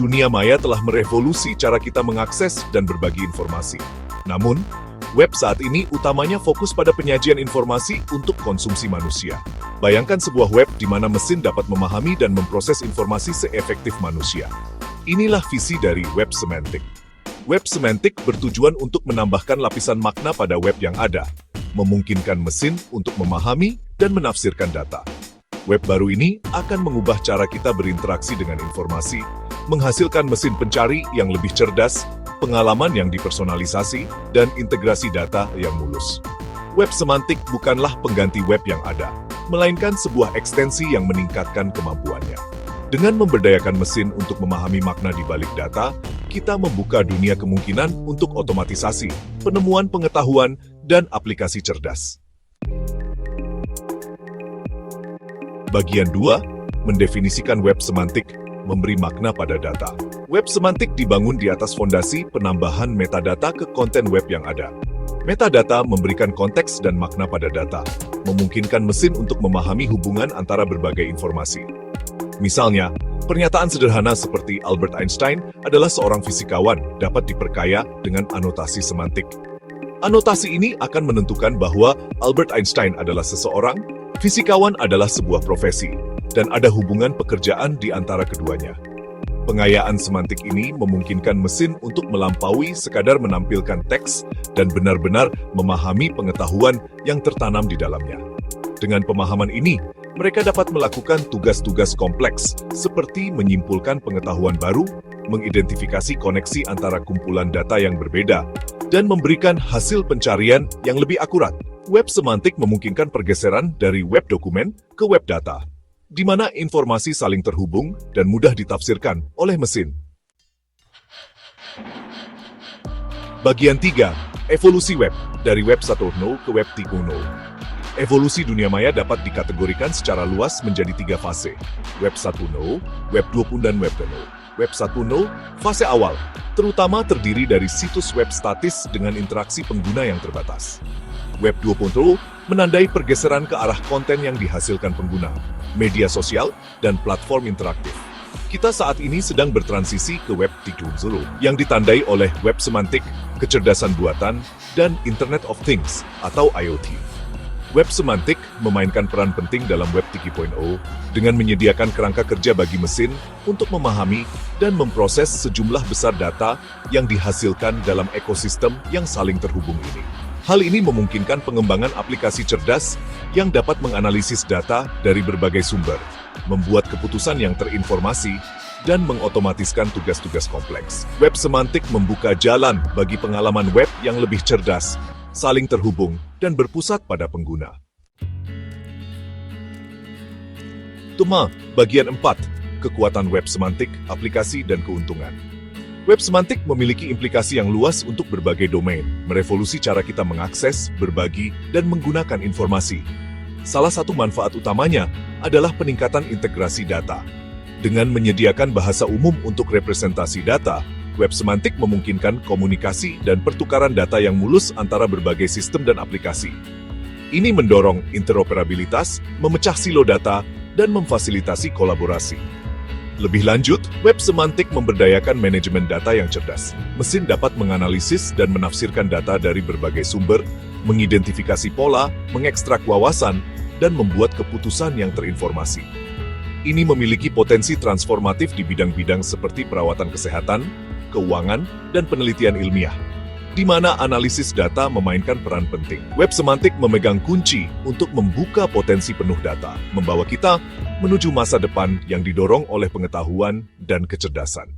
dunia maya telah merevolusi cara kita mengakses dan berbagi informasi. Namun, web saat ini utamanya fokus pada penyajian informasi untuk konsumsi manusia. Bayangkan sebuah web di mana mesin dapat memahami dan memproses informasi seefektif manusia. Inilah visi dari web semantik. Web semantik bertujuan untuk menambahkan lapisan makna pada web yang ada, memungkinkan mesin untuk memahami dan menafsirkan data. Web baru ini akan mengubah cara kita berinteraksi dengan informasi, menghasilkan mesin pencari yang lebih cerdas, pengalaman yang dipersonalisasi, dan integrasi data yang mulus. Web semantik bukanlah pengganti web yang ada, melainkan sebuah ekstensi yang meningkatkan kemampuannya. Dengan memberdayakan mesin untuk memahami makna di balik data, kita membuka dunia kemungkinan untuk otomatisasi, penemuan pengetahuan, dan aplikasi cerdas. Bagian 2, mendefinisikan web semantik, memberi makna pada data. Web semantik dibangun di atas fondasi penambahan metadata ke konten web yang ada. Metadata memberikan konteks dan makna pada data, memungkinkan mesin untuk memahami hubungan antara berbagai informasi. Misalnya, pernyataan sederhana seperti Albert Einstein adalah seorang fisikawan dapat diperkaya dengan anotasi semantik. Anotasi ini akan menentukan bahwa Albert Einstein adalah seseorang, fisikawan adalah sebuah profesi, dan ada hubungan pekerjaan di antara keduanya. Pengayaan semantik ini memungkinkan mesin untuk melampaui sekadar menampilkan teks dan benar-benar memahami pengetahuan yang tertanam di dalamnya. Dengan pemahaman ini, mereka dapat melakukan tugas-tugas kompleks seperti menyimpulkan pengetahuan baru, mengidentifikasi koneksi antara kumpulan data yang berbeda, dan memberikan hasil pencarian yang lebih akurat. Web semantik memungkinkan pergeseran dari web dokumen ke web data, di mana informasi saling terhubung dan mudah ditafsirkan oleh mesin. Bagian 3, evolusi web, dari web 1.0 ke web 3.0. Evolusi dunia maya dapat dikategorikan secara luas menjadi 3 fase, web 1.0, web 2.0, dan web 2.0. Web 1.0, fase awal, terutama terdiri dari situs web statis dengan interaksi pengguna yang terbatas. Web 2.0 menandai pergeseran ke arah konten yang dihasilkan pengguna, media sosial, dan platform interaktif. Kita saat ini sedang bertransisi ke Web 3.0 yang ditandai oleh web semantik, kecerdasan buatan, dan Internet of Things atau IoT. Web semantik memainkan peran penting dalam Web 3.0 dengan menyediakan kerangka kerja bagi mesin untuk memahami dan memproses sejumlah besar data yang dihasilkan dalam ekosistem yang saling terhubung ini. Hal ini memungkinkan pengembangan aplikasi cerdas yang dapat menganalisis data dari berbagai sumber, membuat keputusan yang terinformasi, dan mengotomatiskan tugas-tugas kompleks. Web semantik membuka jalan bagi pengalaman web yang lebih cerdas, saling terhubung, dan berpusat pada pengguna. Bagian 4, kekuatan web semantik, aplikasi, dan keuntungan. Web semantik memiliki implikasi yang luas untuk berbagai domain, merevolusi cara kita mengakses, berbagi, dan menggunakan informasi. Salah satu manfaat utamanya adalah peningkatan integrasi data. Dengan menyediakan bahasa umum untuk representasi data, web semantik memungkinkan komunikasi dan pertukaran data yang mulus antara berbagai sistem dan aplikasi. Ini mendorong interoperabilitas, memecah silo data, dan memfasilitasi kolaborasi. Lebih lanjut, web semantik memberdayakan manajemen data yang cerdas. Mesin dapat menganalisis dan menafsirkan data dari berbagai sumber, mengidentifikasi pola, mengekstrak wawasan, dan membuat keputusan yang terinformasi. Ini memiliki potensi transformatif di bidang-bidang seperti perawatan kesehatan, keuangan, dan penelitian ilmiah, di mana analisis data memainkan peran penting. Web semantik memegang kunci untuk membuka potensi penuh data, membawa kita menuju masa depan yang didorong oleh pengetahuan dan kecerdasan.